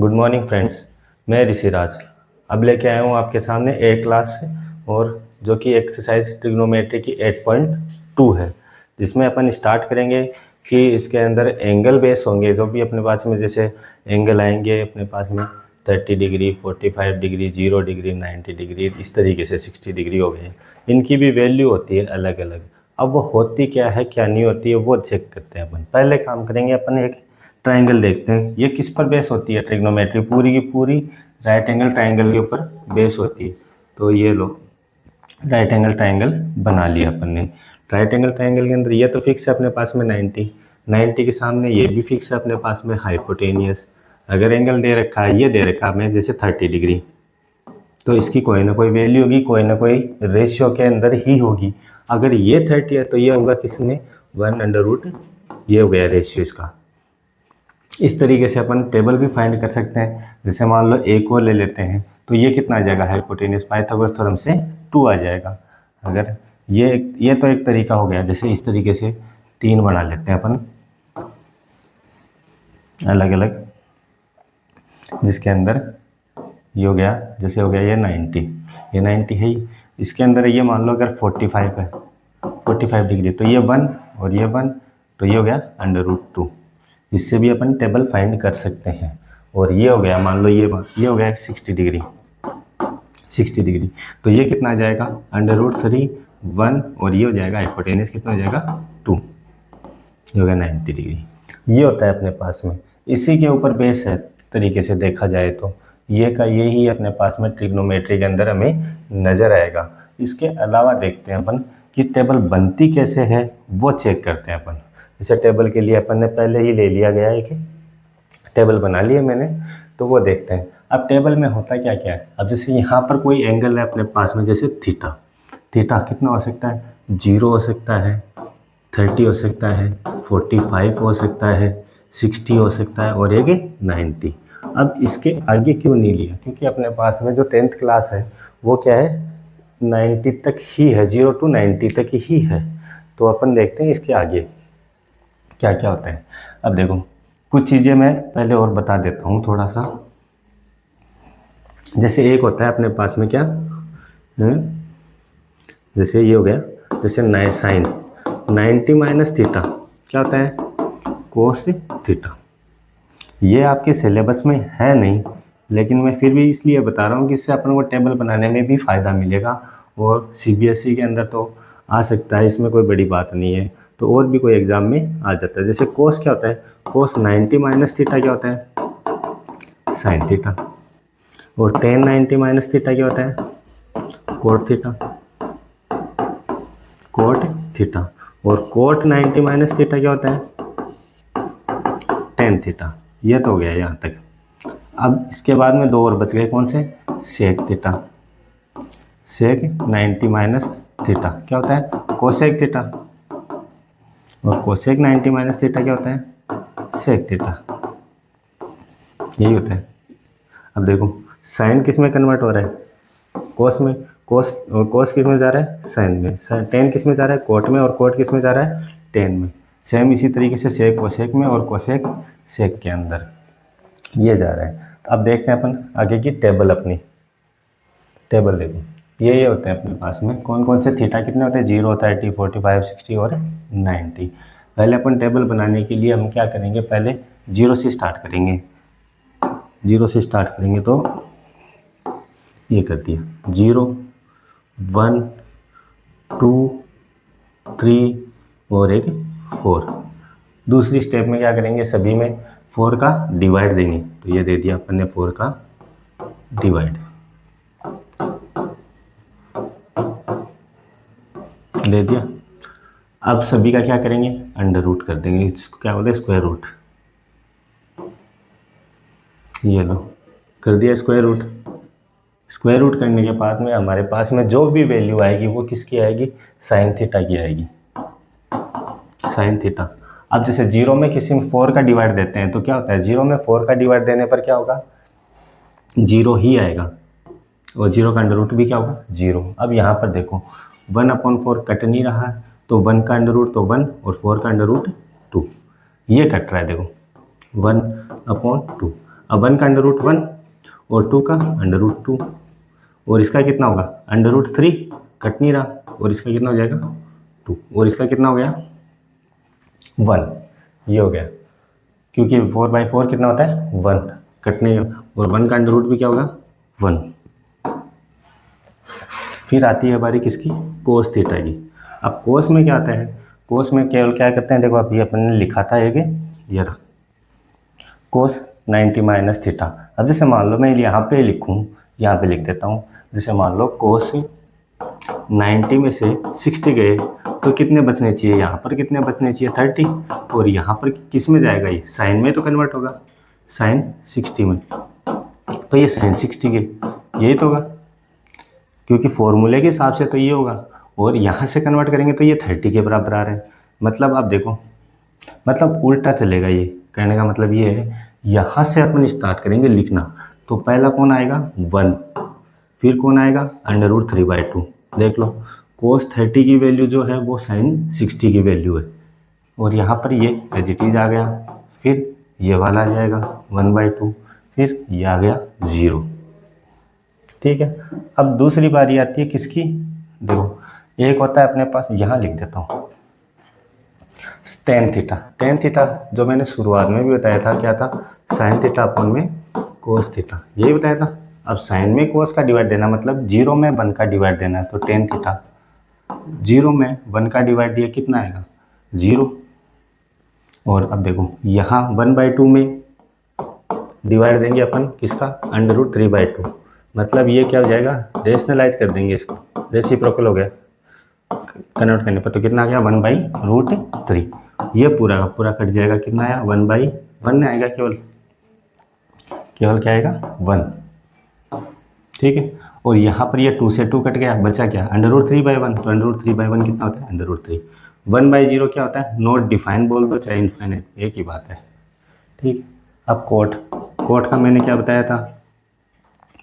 Good morning friends. मैं ऋषिराज अब लेके आया हूँ आपके सामने 8 क्लास से, और जो कि एक्सरसाइज ट्रिग्नोमेट्री की 8.2 है, जिसमें अपन स्टार्ट करेंगे कि इसके अंदर एंगल बेस होंगे। जो भी अपने पास में जैसे एंगल आएंगे अपने पास में 30 डिग्री, 45 डिग्री, 0 डिग्री, 90 डिग्री, इस तरीके से 60 डिग्री हो गए। इनकी भी वैल्यू होती है अलग अलग। अब वो होती क्या है क्या नहीं होती है वो चेक करते हैं अपन। पहले काम करेंगे अपन एक ट्राइंगल देखते हैं। ये किस पर बेस होती है? ट्रिग्नोमेट्री पूरी की पूरी राइट एंगल ट्राइंगल के ऊपर बेस होती है। तो ये लो, राइट एंगल ट्राइंगल बना लिया अपन ने। राइट एंगल ट्राइंगल के अंदर ये तो फिक्स है अपने पास में 90 के सामने ये भी फिक्स है अपने पास में हाइपोटेनियस। अगर एंगल दे रखा है, ये दे रखा है हमें जैसे 30 डिग्री, तो इसकी कोई ना कोई वैल्यू होगी, कोई ना कोई रेशियो के अंदर ही होगी। अगर ये 30 है तो ये होगा किसमें 1/√, ये हो गया रेशियो इसका। इस तरीके से अपन टेबल भी फाइंड कर सकते हैं। जैसे मान लो एक और ले लेते हैं, तो ये कितना आ जाएगा? हाइपोटेनियस पाइथागोरस थ्योरम से 2 आ जाएगा। अगर ये तो एक तरीका हो गया। जैसे इस तरीके से 3 बना लेते हैं अपन अलग अलग, जिसके अंदर ये हो गया, जैसे हो गया ये 90, ये 90 है ही। इसके अंदर ये मान लो अगर 45 है, 45 डिग्री, तो ये 1 और ये 1, तो ये हो गया √2। इससे भी अपन टेबल फाइंड कर सकते हैं। और ये हो गया, मान लो ये हो गया 60 डिग्री, 60 डिग्री, तो ये कितना आ जाएगा? √3, 1, और ये हो जाएगा हाइपोटेनियस कितना हो जाएगा? 2, ये हो गया 90 डिग्री। ये होता है अपने पास में, इसी के ऊपर बेस है तरीके से देखा जाए तो। ये का ये ही अपने पास में ट्रिग्नोमेट्री के अंदर हमें नज़र आएगा। इसके अलावा देखते हैं अपन कि टेबल बनती कैसे है, वो चेक करते हैं अपन। जैसे टेबल के लिए अपन ने पहले ही ले लिया गया है कि टेबल बना लिया मैंने, तो वो देखते हैं। अब टेबल में होता क्या क्या है। अब जैसे यहाँ पर कोई एंगल है अपने पास में, जैसे थीटा, थीटा कितना हो सकता है? 0 हो सकता है, 30 हो सकता है, 45 हो सकता है, 60 हो सकता है, और एक 90। अब इसके आगे क्यों नहीं लिया? क्योंकि अपने पास में जो 10th क्लास है वो क्या है, 90 तक ही है, 0 to 90 तक ही है। तो अपन देखते हैं इसके आगे क्या क्या होता है। अब देखो, कुछ चीज़ें मैं पहले और बता देता हूँ थोड़ा सा। जैसे एक होता है अपने पास में क्या, जैसे ये हो गया, जैसे नए साइन 90 माइनस थीटा क्या होता है? Cos theta. ये आपके सिलेबस में है नहीं, लेकिन मैं फिर भी इसलिए बता रहा हूँ कि इससे अपन को टेबल बनाने में भी फ़ायदा मिलेगा। और CBSE के अंदर तो आ सकता है, इसमें कोई बड़ी बात नहीं है। तो और भी कोई एग्ज़ाम में आ जाता है। जैसे कोस क्या होता है? कोस 90 माइनस थीटा क्या होता है? Sine theta. और टेन 90 माइनस थीटा क्या होता है? Cot theta, cot theta. और कोट 90 माइनस थीटा क्या होता है? Tan theta. ये तो हो गया यहाँ तक। अब इसके बाद में 2 और बच गए, कौन से? Sec theta. Sec 90 minus theta क्या होता है? Cosec theta. और कोसेक 90 माइनस थीटा क्या होता है? Sec theta. यही होता है। अब देखो, साइन किस में कन्वर्ट हो रहा है? कोस में। कोस, और कोस किस में जा रहा है? साइन में। टेन किस में जा रहा है? कोट में। और कोट किस में जा रहा है? टेन में। सेम इसी तरीके से सेक कोसेक में, और कोसेक सेक के अंदर ये जा रहा है। अब देखते हैं अपन आगे की टेबल। अपनी टेबल देखो, ये होते हैं अपने पास में कौन कौन से थीटा कितने होते हैं? 0, 30, 45, 60 और 90। पहले अपन टेबल बनाने के लिए हम क्या करेंगे? पहले 0 से स्टार्ट करेंगे। 0 से स्टार्ट करेंगे तो ये कर दिया, 0, 1, 2, 3 और एक 4। दूसरी स्टेप में क्या करेंगे? सभी में 4 का डिवाइड देंगे। तो ये दे दिया अपन ने 4 का डिवाइड, दे दिया। अब सभी का क्या करेंगे? √, कर देंगे। इसको क्या बोलते हैं? Square root. ये लो, कर दिया स्क्वायर रूट। स्क्वायर रूट करने के बाद में हमारे पास में जो भी वैल्यू आएगी वो किसकी आएगी? साइन थीटा की आएगी, साइन थीटा। अब जैसे 0 में किसी में 4 का डिवाइड देते हैं तो क्या होता है? 0 में 4 का डिवाइड देने पर क्या होगा? 0 ही आएगा। और 0 का √, भी क्या होगा? 0। अब यहाँ पर देखो, 1/4 कट नहीं रहा है, तो 1 का √ तो 1, और 4 का √2, ये कट रहा है। देखो 1/2। अब 1 का अंडर रूट 1 और 2 का अंडर रूट 2 और इसका कितना होगा अंडर रूट 3, कट नहीं रहा, और इसका कितना हो जाएगा 2 और इसका कितना हो गया 1, ये हो गया, क्योंकि 4/4 कितना होता है 1, कटने, और 1 का अंडर रूट भी क्या होगा 1। फिर आती है बारी किसकी, कोस थीटा की। अब कोस में क्या आता है, कोस में केवल क्या करते हैं, देखो अभी अपन ने लिखा था एक ये रहा कोस 90 माइनस थीटा। अब जैसे मान लो मैं यहाँ पे लिखूँ, यहाँ पे लिख देता हूँ, जैसे मान लो कोस 90 में से 60 गए तो कितने बचने चाहिए, यहाँ पर कितने बचने चाहिए 30, और यहाँ पर किस में जाएगा, ये साइन में तो कन्वर्ट होगा, साइन 60 में, तो ये साइन 60 के यही तो होगा, क्योंकि फॉर्मूले के हिसाब से तो ये होगा, और यहाँ से कन्वर्ट करेंगे तो ये 30 के बराबर आ रहा है। मतलब आप देखो, मतलब उल्टा चलेगा, ये कहने का मतलब ये है, यहाँ से अपन स्टार्ट करेंगे लिखना, तो पहला कौन आएगा 1, फिर कौन आएगा अंडर रूट 3/2। देख लो कोस 30 की वैल्यू जो है वो साइन 60 की वैल्यू है, और यहाँ पर ये एज इट इज आ गया, फिर ये वाला आ जाएगा 1/2, फिर ये आ गया 0। ठीक है, अब दूसरी बारी आती है किसकी, देखो एक होता है अपने पास, यहाँ लिख देता हूँ टेन थीटा। टेन थीटा जो मैंने शुरुआत में भी बताया था, क्या था साइन थीटा अपन में कोस थीटा, यही बताया था। अब साइन में कोस का डिवाइड देना मतलब 0 में 1 का डिवाइड देना है, तो टेन थीटा 0 में 1 का डिवाइड दिया कितना आएगा 0, और अब देखो यहाँ 1/2 में डिवाइड देंगे अपन किसका अंडर रूट 3/2, मतलब ये क्या हो जाएगा रेशनलाइज कर देंगे इसको, रेसिप्रोकल हो गया कन्वर्ट करने पर, तो कितना आ गया 1/√3, ये पूरा का पूरा कट जाएगा, कितना आया 1/1 आएगा, केवल केवल क्या आएगा 1। ठीक है, और यहाँ पर ये 2 से 2 कट गया, बचा क्या अंडर रूट 3/1, तो अंडर रूट 3/1 कितना होता है अंडर रूट 3। 1/0 क्या होता है नॉट डिफाइन बोल दो चाहे इनफाइनाइट, एक ही बात है। ठीक, अब कोट का मैंने क्या बताया था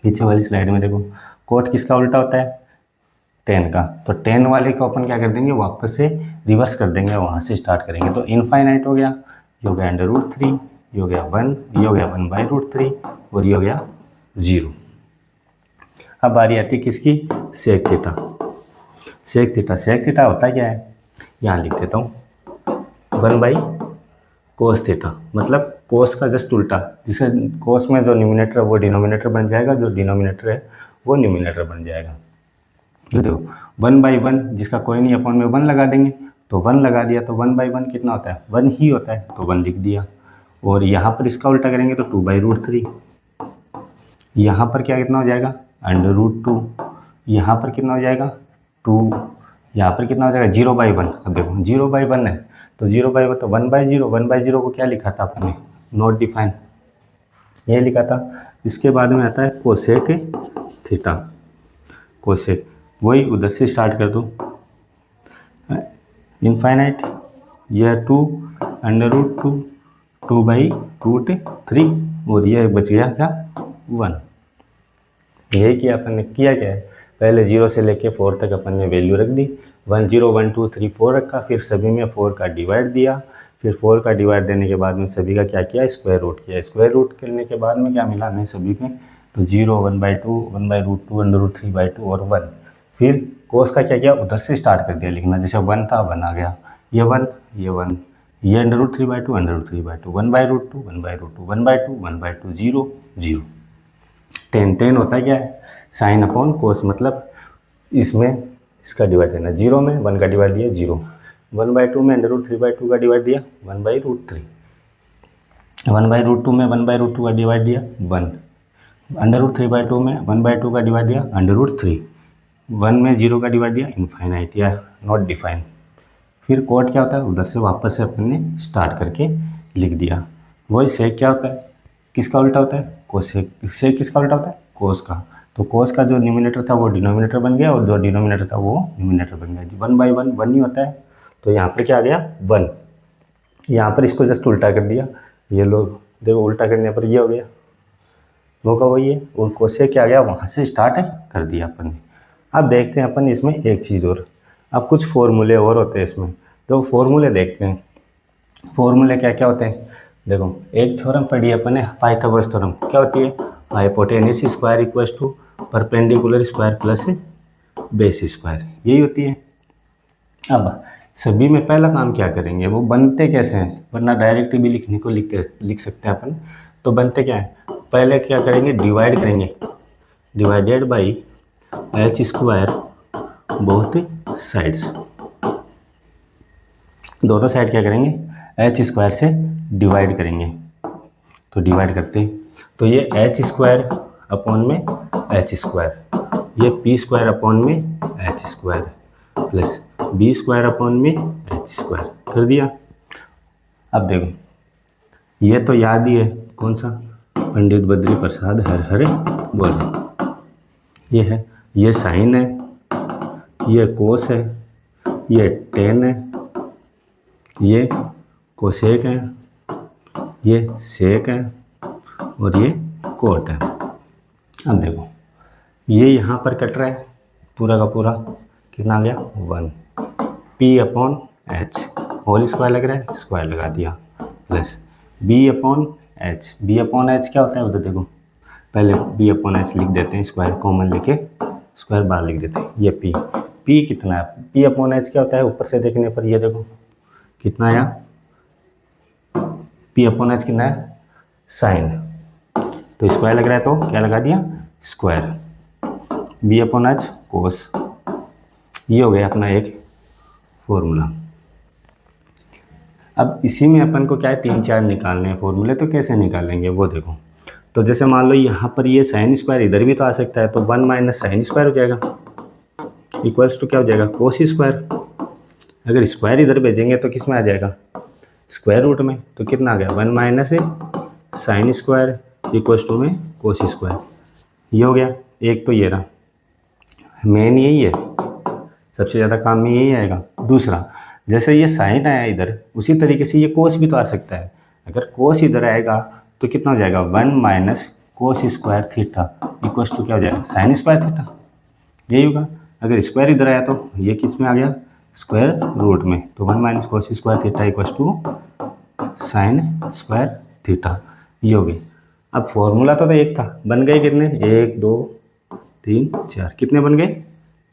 पीछे वाली स्लाइड में, देखो कोट किसका उल्टा होता है 10 का, तो 10 वाले को अपन क्या कर देंगे वापस से रिवर्स कर देंगे, वहाँ से स्टार्ट करेंगे, तो इनफाइनाइट हो गया, ये हो गया अंडर रूट 3, ये हो गया 1, ये हो गया 1/√3, और ये हो गया 0। अब बारी आती है किसकी सेक थीटा। सेक थीटा होता क्या है, यहाँ लिख देता हूँ 1/कोस थीटा, मतलब कोस का जस्ट उल्टा, जिसे कोस में जो न्यूमिनेटर है वो डिनोमिनेटर बन जाएगा, जो डिनोमिनेटर है वो न्यूमिनेटर बन जाएगा। तो देखो 1/1 जिसका कोई नहीं अपॉन में 1 लगा देंगे, तो 1 लगा दिया, तो 1/1 कितना होता है 1 ही होता है, तो 1 लिख दिया, और यहाँ पर इसका उल्टा करेंगे तो 2/√3, यहाँ पर क्या कितना हो जाएगा अंडर रूट 2, यहाँ पर कितना हो जाएगा 2, यहाँ पर कितना हो जाएगा 0/1। अब देखो 0/1 है, तो 0/1 तो 1/0, 1/0 को क्या लिखा था अपन ने नॉट डिफाइन, ये लिखा था। इसके बाद में आता है कोसेक थीटा, कोसेक वही उधर से स्टार्ट कर दो, इनफाइनाइट, यह 2 अंडर रूट 2, 2/√3, और यह बच गया क्या 1। यही किया अपन ने, किया क्या है पहले 0 से लेके 4 तक अपन ने वैल्यू रख दी, 1 0 1 2 3 4 रखा, फिर सभी में 4 का डिवाइड दिया, फिर 4 का डिवाइड देने के बाद में सभी का क्या किया स्क्वायर रूट किया, स्क्वायर रूट करने के बाद में क्या मिला हमें सभी में, तो 0 1/2 1/√2 अंडर रूट 3/2 और 1। फिर कोस का क्या किया उधर से स्टार्ट कर दिया लिखना, जैसे 1 था 1 आ गया, ये 1 ये 1, ये अंडर रूट 3/2 अंडर रूट 3/2, 1/√2 1/√2 1/2 1/2 0 0। 10 होता है क्या है साइन अपॉन कोस, मतलब इसमें इसका डिवाइड देना, 0 में 1 का डिवाइड दिया 0, 1/2 में अंडर रूट 3/2 का डिवाइड दिया 1/√3, 1/√2 में 1/√2 का डिवाइड दिया 1, अंडर रूट 3/2 में 1/2 का डिवाइड दिया अंडर रूट 3, 1 में 0 का डिवाइड दिया इनफाइनाइट या नॉट डिफाइन। फिर कोट क्या होता है उधर से वापस से अपन ने स्टार्ट करके लिख दिया। वही सेक क्या होता है किसका उल्टा होता है कोसेक, सेक किसका उल्टा होता है कोस का, तो कोस का जो न्यूमिनेटर था वो डिनोमिनेटर बन गया, और जो डिनोमिनेटर था वो न्यूमिनेटर बन गया, 1/1 1 ही होता है, तो यहाँ पर क्या आ गया 1, यहाँ पर इसको जस्ट उल्टा कर दिया, ये लोग देखो उल्टा करने पर ये हो गया, वो का वही है, और कोसेक क्या आ गया वहाँ से स्टार्ट कर दिया अपन ने। अब देखते हैं अपन इसमें एक चीज़ और, अब कुछ फॉर्मूले और होते हैं इसमें, तो फॉर्मूले देखते हैं। फॉर्मूले क्या क्या होते हैं, देखो एक थ्योरम पढ़ी अपन ने पाइथागोरस थ्योरम, क्या होती है, hypotenuse square equals to perpendicular square plus base square, यही होती है। अब सभी में पहला काम क्या करेंगे, वो बनते कैसे हैं, वरना डायरेक्ट भी लिखने को लिख सकते हैं अपन। तो बनते क्या है, पहले क्या करेंगे, डिवाइड करेंगे, divided by H square both sides, दोनों साइड क्या करेंगे, एच स्क्वायर से डिवाइड करेंगे। तो डिवाइड करते हैं, तो ये एच स्क्वायर अपॉन में एच स्क्वायर, ये पी स्क्वायर अपॉन में H square plus B square upon में एच स्क्वायर कर दिया। अब देखो ये तो याद ही है, कौन सा, पंडित बद्री प्रसाद हर हर बोले, ये है, ये साइन है, ये कोस है, ये टेन है, ये कोसेक है, ये सेक है और ये कोट है। अब देखो ये यहाँ पर कट रहा है पूरा का पूरा, कितना आ गया 1, P upon H whole square लग रहा है, स्क्वायर लगा दिया, plus B upon H, B upon H क्या होता है वो तो देखो, पहले बी अपॉन एच लिख देते हैं, स्क्वायर कॉमन लेके स्क्वायर बाहर लिख देते हैं, ये पी, पी कितना है, पी अपॉन एच क्या होता है, ऊपर से देखने पर ये देखो कितना आया, पी अपॉन एच कितना है साइन, तो स्क्वायर लग रहा है तो क्या लगा दिया स्क्वायर, बी अपॉन एच कोस, ये हो गया अपना एक फॉर्मूला। अब इसी में अपन को क्या है 3-4 निकालने हैं फॉर्मूले, तो कैसे निकालेंगे वो देखो। तो जैसे मान लो यहाँ पर ये साइन स्क्वायर इधर भी तो आ सकता है, तो 1 माइनस साइन स्क्वायर हो जाएगा इक्वल्स टू क्या हो जाएगा कोस स्क्वायर, अगर स्क्वायर इधर भेजेंगे तो किस में आ जाएगा स्क्वायर रूट में, तो कितना आ गया 1 minus sine square equals to में कोस स्क्वायर, ये हो गया एक, तो ये रहा मेन यही है, सबसे ज़्यादा काम में यही आएगा। दूसरा जैसे ये साइन आया इधर, उसी तरीके से ये कोस भी तो आ सकता है, अगर कोस इधर आएगा तो कितना हो जाएगा 1 minus cos square theta equals to क्या हो जाएगा साइन स्क्वायर थीटा, यही होगा। अगर स्क्वायर इधर आया तो ये किस में आ गया स्क्वायर रूट में, तो 1 minus cos square theta equals to sine square theta, ये हो गई। अब फॉर्मूला तो एक था, बन गए कितने 1 2 3 4, कितने बन गए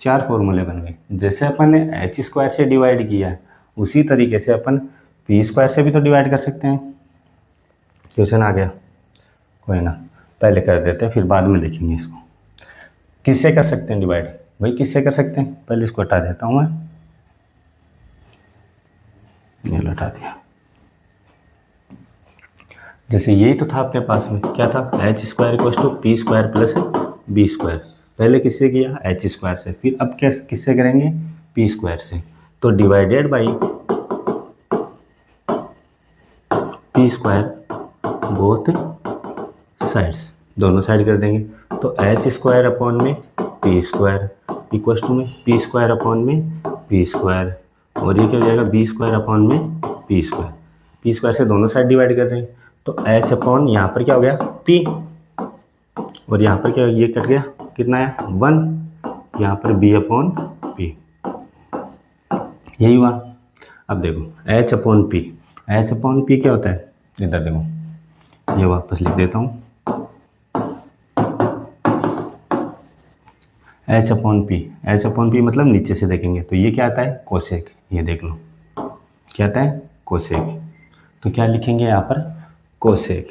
4 फॉर्मूले बन गए। जैसे अपन ने एच स्क्वायर से डिवाइड किया है उसी तरीके से अपन पी स्क्वायर से भी तो डिवाइड कर सकते हैं। क्वेश्चन आ गया, कोई ना पहले कर देते हैं फिर बाद में देखेंगे इसको। किससे कर सकते हैं डिवाइड, भाई किससे कर सकते हैं, पहले इसको हटा देता हूँ मैं, ये हटा दिया। जैसे यही तो था आपके पास में, क्या था H square equals to P square plus B square, पहले किससे किया एच स्क्वायर से, फिर अब क्या किससे करेंगे पी स्क्वायर से, तो divided by P square both sides, दोनों साइड कर देंगे, तो एच स्क्वायर अपॉन में पी स्क्वायर इक्वल्स टू में पी स्क्वायर अपॉन में पी स्क्वायर, और ये क्या हो जाएगा बी स्क्वायर अपॉन में पी स्क्वायर, पी स्क्वायर से दोनों साइड डिवाइड कर रहे हैं, तो एच अपॉन यहाँ पर क्या हो गया पी, और यहाँ पर क्या ये कट गया, कितना है 1, यहाँ पर बी अपॉन पी, यही हुआ। अब देखो H upon P, H upon P क्या होता है, इधर देखो ये वापस लिख देता हूँ, H upon P, H upon P मतलब नीचे से देखेंगे तो ये क्या आता है कोसेक, ये देख लो क्या आता है कोसेक, तो क्या लिखेंगे यहाँ पर कोसेक,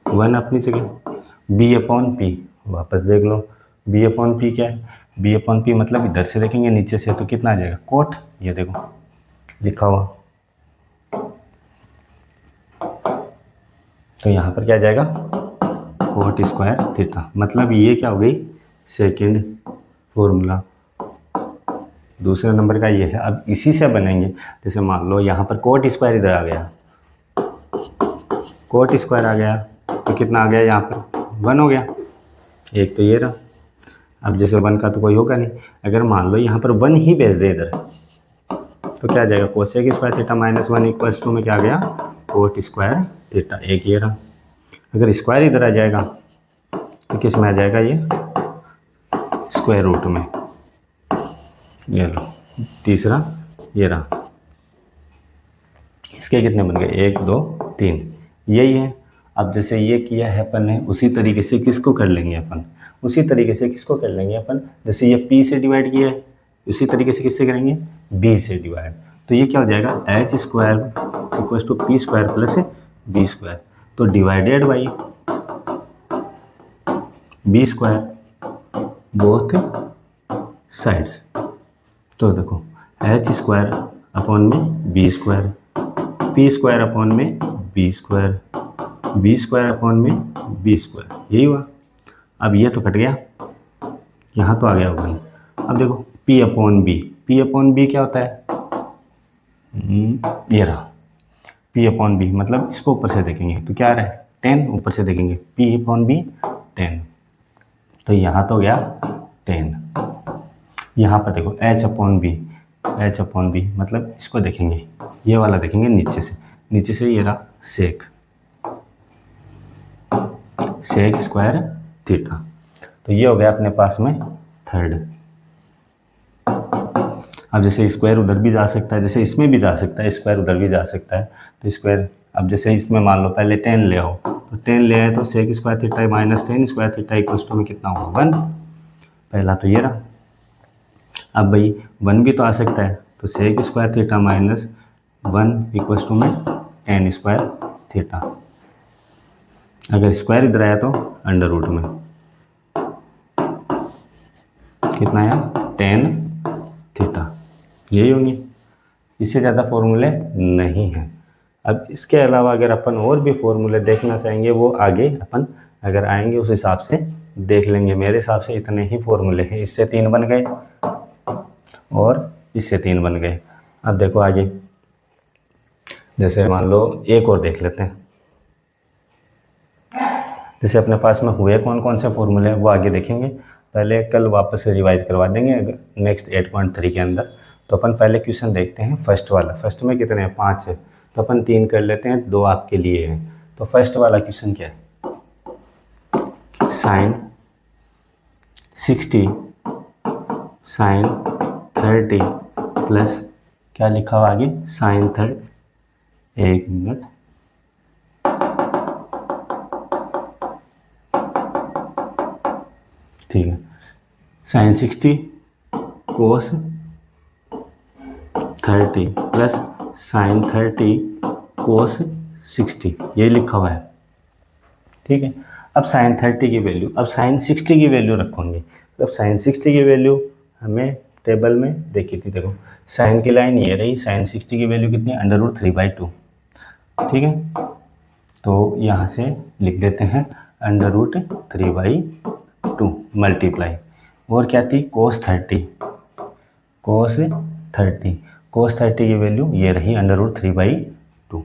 1 अपनी जगह, बी अपॉन पी वापस देख लो, बी अपॉन पी क्या है, बी अपॉन पी मतलब इधर से देखेंगे नीचे से तो कितना आ जाएगा कोट, ये देखो लिखा हुआ, तो यहाँ पर क्या आ जाएगा कोट स्क्वायर थीटा, मतलब ये क्या हो गई सेकंड फॉर्मूला, दूसरे नंबर का ये है। अब इसी से बनेंगे, जैसे मान लो यहाँ पर कोट स्क्वायर इधर आ गया, कोट स्क्वायर आ गया तो कितना आ गया यहाँ पर 1 हो गया, एक तो ये रहा। अब जैसे 1 का तो कोई होगा नहीं, अगर मान लो यहाँ पर 1 ही भेज दे इधर तो क्या आ जाएगा cosec square theta minus 1 equals to में क्या आ गया कोट स्क्वायर थीटा, एक ये रहा। अगर स्क्वायर इधर आ जाएगा तो किस में आ जाएगा ये स्क्वायर रूट में, ये लो तीसरा ये रहा, इसके कितने बन गए, 1 2 3, यही है। अब जैसे ये किया है अपन ने, उसी तरीके से किसको कर लेंगे अपन, उसी तरीके से किसको कर लेंगे अपन, जैसे ये p से डिवाइड किया है उसी तरीके से किससे करेंगे, b से डिवाइड। तो ये क्या हो जाएगा, h square equal to P square plus B square. तो divided by B square both sides. तो देखो h स्क्वायर अपॉन में B square, P square upon में B square, B square upon में बी स्क्वायर, यही हुआ। अब ये तो कट गया, यहाँ तो आ गया 1। अब देखो p upon B, p upon B क्या होता है, ये रहा p अपॉन बी, मतलब इसको ऊपर से देखेंगे तो क्या आ रहा है 10, ऊपर से देखेंगे p अपॉन बी 10, तो यहाँ तो गया 10। यहाँ पर देखो h upon B, h upon B मतलब इसको देखेंगे, ये वाला देखेंगे नीचे से ये रहा सेक स्क्वायर थीटा। तो ये हो गया अपने पास में थर्ड। अब जैसे स्क्वायर उधर भी जा सकता है, जैसे इसमें भी जा सकता है, स्क्वायर उधर भी जा सकता है, तो स्क्वायर अब जैसे इसमें मान लो पहले 10 ले आओ, तो 10 ले आए तो sec square theta minus 10 square theta equals to में कितना होगा 1। पहला तो ये रहा। अब भाई 1 भी तो आ सकता है, तो sec square theta minus 1 equals to में 10 स्क्वायर थीटा। अगर स्क्वायर इधर आया तो अंडर रूट में कितना आया 10 थीटा, यही होंगी। इससे ज़्यादा फॉर्मूले नहीं हैं। अब इसके अलावा अगर अपन और भी फॉर्मूले देखना चाहेंगे वो आगे अपन अगर आएंगे उस हिसाब से देख लेंगे। मेरे हिसाब से इतने ही फॉर्मूले हैं, इससे 3 बन गए और इससे 3 बन गए। अब देखो आगे, जैसे मान लो एक और देख लेते हैं। जैसे अपने पास में हुए कौन कौन से फॉर्मूले हैं वो आगे देखेंगे, पहले कल वापस से रिवाइज करवा देंगे नेक्स्ट 8.3 के अंदर। तो अपन पहले क्वेश्चन देखते हैं फर्स्ट वाला। फर्स्ट में कितने हैं 5 है, तो अपन 3 कर लेते हैं, 2 आपके लिए हैं। तो फर्स्ट वाला क्वेश्चन क्या है, साइन 60 साइन 30 प्लस क्या लिखा हुआ आगे साइन 30, 1 मिनट, ठीक है, साइन 60 कोस 30 प्लस साइन 30 कोस 60, ये लिखा हुआ है, ठीक है। अब साइन 30 की वैल्यू, अब साइन 60 की वैल्यू रखोगे। अब साइन 60 की वैल्यू हमें टेबल में देखी थी, देखो साइन की लाइन ये रही, साइन 60 की वैल्यू कितनी है √3/2, ठीक है। तो यहाँ से लिख देते हैं √3/2 मल्टीप्लाई, और क्या थी कोस 30, कोस 30 की वैल्यू ये रही √3/2,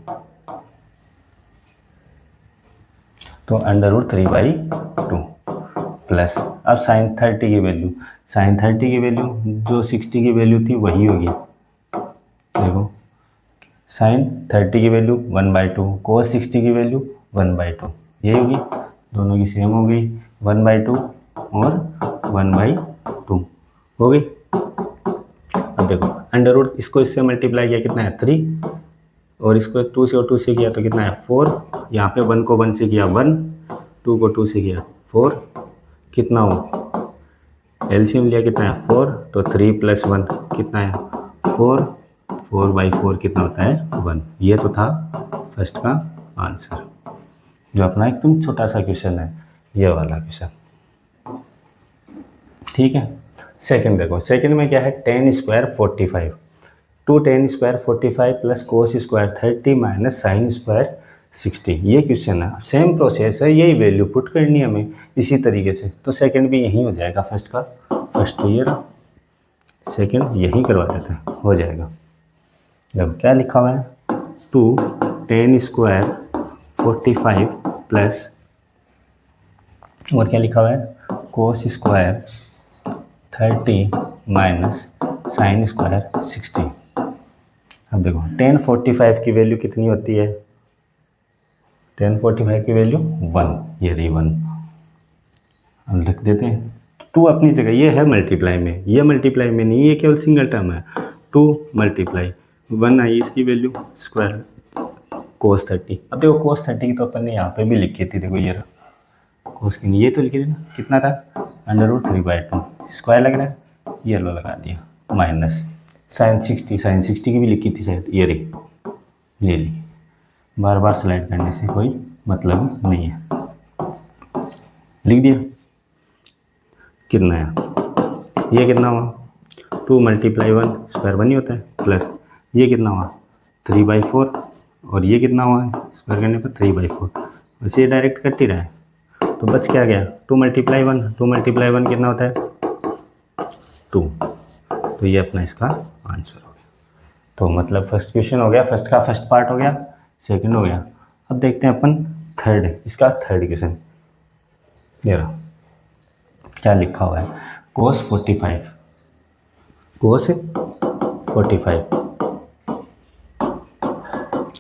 तो √3/2 प्लस अब साइन 30 की वैल्यू, साइन 30 की वैल्यू जो 60 की वैल्यू थी वही होगी। देखो साइन 30 की वैल्यू 1/2, कोस 60 की वैल्यू 1/2, यही होगी, दोनों की सेम हो गई 1/2 और 1/2 हो गई। अब देखो अंडर रूट इसको इससे मल्टीप्लाई किया कितना है 3, और इसको 2 से और 2 से किया तो कितना है 4, यहाँ पे 1 को 1 से किया 1, 2 को 2 से किया 4, कितना हो एलसीएम लिया कितना है 4, तो 3 + 1 कितना है 4, 4/4 कितना होता है 1। ये तो था फर्स्ट का आंसर, जो अपना एकदम छोटा सा क्वेश्चन है ये वाला क्वेश्चन, ठीक है। सेकंड देखो, सेकंड में क्या है tan square 45, 2tan square 45 plus cos square 30 minus sine square 60, ये क्वेश्चन है। सेम प्रोसेस है, यही वैल्यू पुट करनी है हमें इसी तरीके से। तो सेकंड भी यही हो जाएगा, फर्स्ट का फर्स्ट तो ये रहा, सेकंड यही करवा देते हैं, हो जाएगा। जब क्या लिखा हुआ है 2tan स्क्वायर 45 प्लस और क्या लिखा हुआ है cos square 30 minus sine square 60। अब देखो tan 45 की वैल्यू कितनी होती है, tan 45 की वैल्यू 1, ये रही 1, हम लिख देते हैं 2 अपनी जगह, ये है मल्टीप्लाई में, ये मल्टीप्लाई में नहीं, ये केवल सिंगल टर्म है, 2 मल्टीप्लाई 1 आई इसकी वैल्यू स्क्वायर कोस 30। अब देखो कोस 30 की तो अपन ने यहाँ पे भी लिखी थी, देखो ये रहा कोस की, ये तो लिखी थी ना, कितना था √3/2, स्क्वायर लग रहा है, ये लो लगा दिया माइनस साइन 60 की भी लिखी थी शायद, ये रही, ये ली, बार बार स्लाइड करने से कोई मतलब नहीं है, लिख दिया। कितना है, ये कितना हुआ 2 × 1 स्क्वायर 1 ही होता है, प्लस ये कितना हुआ 3/4, और ये कितना हुआ है स्क्वायर करने पर 3/4, वैसे ये डायरेक्ट कट ही रहा है, तो बच क्या गया 2 × 1, 2 × 1 कितना होता है 2, तो ये अपना इसका आंसर हो गया। तो मतलब फर्स्ट क्वेश्चन हो गया, फर्स्ट का फर्स्ट पार्ट हो गया, सेकंड हो गया। अब देखते हैं अपन थर्ड, इसका थर्ड क्वेश्चन, ये रहा, क्या लिखा हुआ है cos 45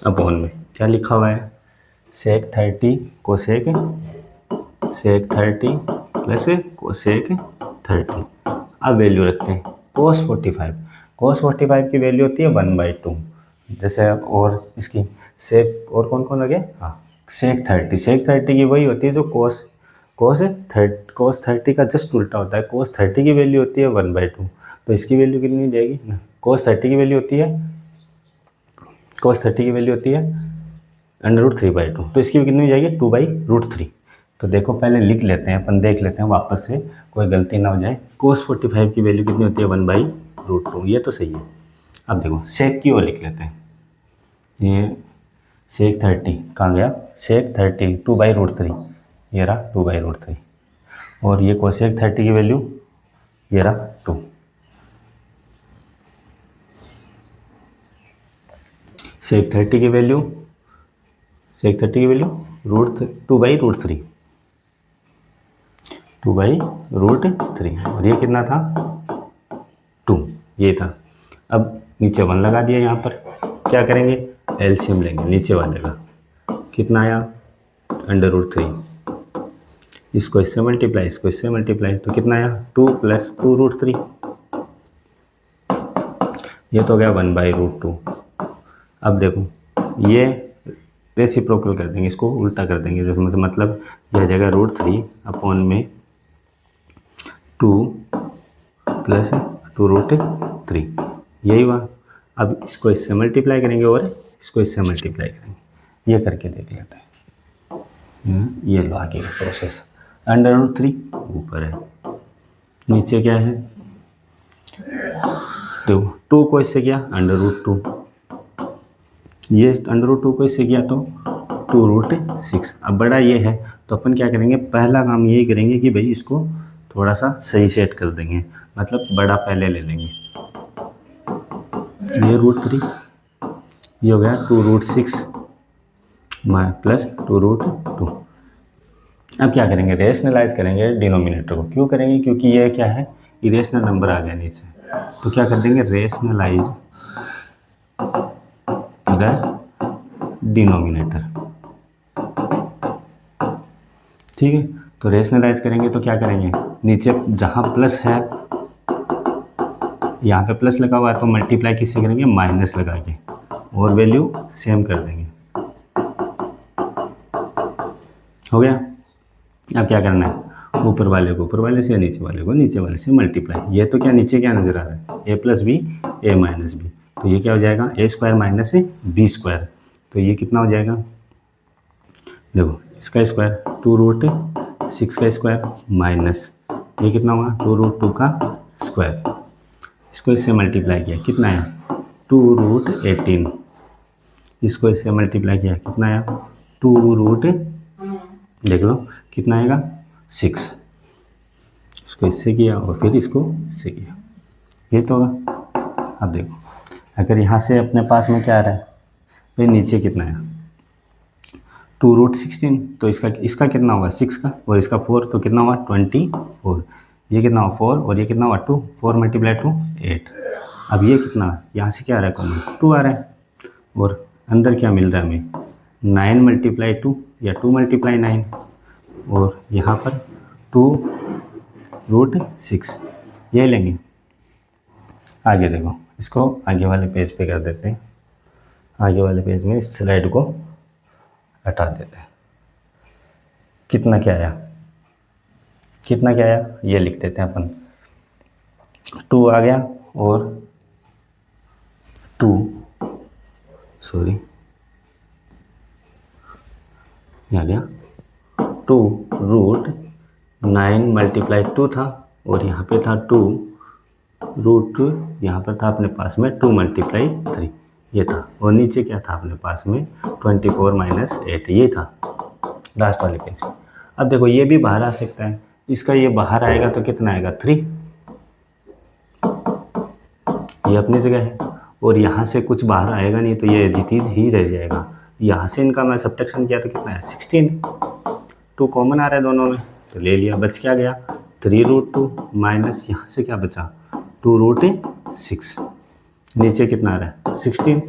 अपॉन में क्या लिखा हुआ है sec 30 कोसेक 30 प्लस कोसेक 30। अब वैल्यू रखते हैं cos 45 की वैल्यू होती है 1/2, जैसे और इसकी सेक और कौन कौन लगे, हाँ sec 30 की वही होती है जो cos 30 का जस्ट उल्टा होता है, cos 30 की वैल्यू होती है 1/2, तो इसकी वैल्यू कितनी हो जाएगी ना, cos 30 की वैल्यू होती है √3/2, तो इसकी कितनी हो जाएगी 2/√3। तो देखो पहले लिख लेते हैं अपन, देख लेते हैं वापस से, कोई गलती ना हो जाए। cos 45 की वैल्यू कितनी होती है 1/√2, ये तो सही है। अब देखो सेक की ओर लिख लेते हैं, ये sec 30 कहाँ गया, sec 30 2/√3, ये रहा 2/√3, और ये कोसेक 30 की वैल्यू ये रहा 2, sec 30 की वैल्यू √2/√3, और ये कितना था 2, ये था। अब नीचे 1 लगा दिया, यहाँ पर क्या करेंगे एलसीएम लेंगे नीचे वाले का, कितना आया √3, इसको इससे मल्टीप्लाई, इसको इससे मल्टीप्लाई, तो कितना आया 2 + 2√3, ये तो हो गया 1/√2। अब देखो ये रेसिप्रोकल कर देंगे, इसको उल्टा कर देंगे, जैसे मतलब यह जगह √3 अपॉन में 2 + 2√3, यही हुआ। अब इसको इससे मल्टीप्लाई करेंगे और इसको इससे मल्टीप्लाई करेंगे, ये करके देख लेते हैं। ये लो आगे का प्रोसेस, √3 ऊपर है, नीचे क्या है देखो 2 को इससे किया √2, ये √2 को इससे किया तो 2√6। अब बड़ा ये है तो अपन क्या करेंगे, पहला काम यही करेंगे कि भाई इसको थोड़ा सा सही सेट कर देंगे, मतलब बड़ा पहले ले लेंगे, ये √3, ये हो गया 2√6 प्लस 2√2। अब क्या करेंगे रेशनलाइज करेंगे डिनोमिनेटर को, क्यों करेंगे क्योंकि ये क्या है इरेशनल नंबर आ गया नीचे, तो क्या कर देंगे रेशनलाइज द डिनोमिनेटर, ठीक है। तो रेशनलाइज करेंगे तो क्या करेंगे, नीचे जहाँ प्लस है यहाँ पे प्लस लगा हुआ है तो मल्टीप्लाई किससे करेंगे माइनस लगा के, और वैल्यू सेम कर देंगे, हो गया। अब क्या करना है ऊपर वाले को ऊपर वाले से, नीचे वाले को नीचे वाले से मल्टीप्लाई, ये तो क्या नीचे क्या नज़र आ रहा है a + b a - b, तो ये क्या हो जाएगा a² - b², तो ये कितना हो जाएगा देखो इसका स्क्वायर 2√6 का स्क्वायर माइनस ये कितना हुआ 2√2 का स्क्वायर, इसको इससे मल्टीप्लाई किया कितना आया 2√18, इसको इससे मल्टीप्लाई किया कितना आया 2√, देख लो कितना आएगा 6, इसको इससे किया और फिर इसको इससे किया, ये तो होगा। अब देखो अगर यहाँ से अपने पास में क्या आ रहा है भाई नीचे कितना है 2√16, तो इसका कितना होगा 6 का और इसका 4, तो कितना हुआ 24, ये कितना हुआ 4 और ये कितना हुआ 2, 4 × 2 8। अब ये कितना यहाँ से क्या आ रहा है कॉमन 2 आ रहा है, और अंदर क्या मिल रहा है हमें 9 × 2 या 2 × 9, और यहाँ पर 2√6 ये लेंगे। आगे देखो इसको आगे वाले पेज पे कर देते हैं, आगे वाले पेज में इस स्लाइड को हटा देते हैं। कितना क्या आया, ये लिख देते हैं अपन। 2 आ गया और 2 सॉरी आ गया 2 रूट 9 मल्टीप्लाई 2 था, और यहाँ पे था 2 रूट, यहाँ पर था अपने पास में 2 मल्टीप्लाई 3 ये था, और नीचे क्या था अपने पास में 24 माइनस 8 ये था लास्ट वाले पेज। अब देखो ये भी बाहर आ सकता है, इसका ये बाहर आएगा तो कितना आएगा 3, ये अपनी जगह है, और यहाँ से कुछ बाहर आएगा नहीं तो ये एज ही रह जाएगा। यहाँ से इनका मैं सब्ट्रैक्शन किया तो कितना है 16, 2 कॉमन आ रहा है दोनों में तो ले लिया, बच क्या गया 3 रूट 2 माइनस यहाँ से क्या बचा 2 रूट 6, नीचे कितना आ रहा है 16,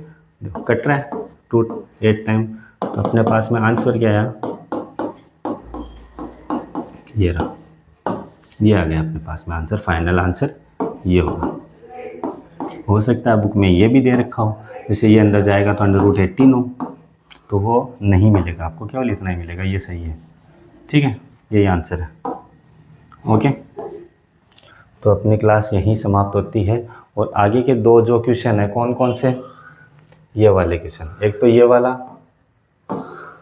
देखो कट रहा है 2 8 टाइम, तो अपने पास में आंसर क्या आया, ये रहा, ये आ गया अपने पास में आंसर, फाइनल आंसर ये होगा। हो सकता है बुक में ये भी दे रखा हो, जैसे ये अंदर जाएगा तो √18 हो, तो वो नहीं मिलेगा आपको, केवल इतना ही मिलेगा, ये सही है, ठीक है, यही आंसर है। ओके, तो अपनी क्लास यहीं समाप्त होती है, और आगे के 2 जो क्वेश्चन है कौन कौन से, ये वाले क्वेश्चन, एक तो ये वाला,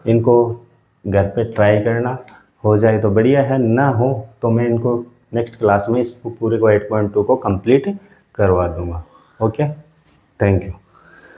इनको घर पे ट्राई करना, हो जाए तो बढ़िया है, ना हो तो मैं इनको नेक्स्ट क्लास में इस पूरे को 8.2 को कंप्लीट करवा दूंगा। Okay, thank you.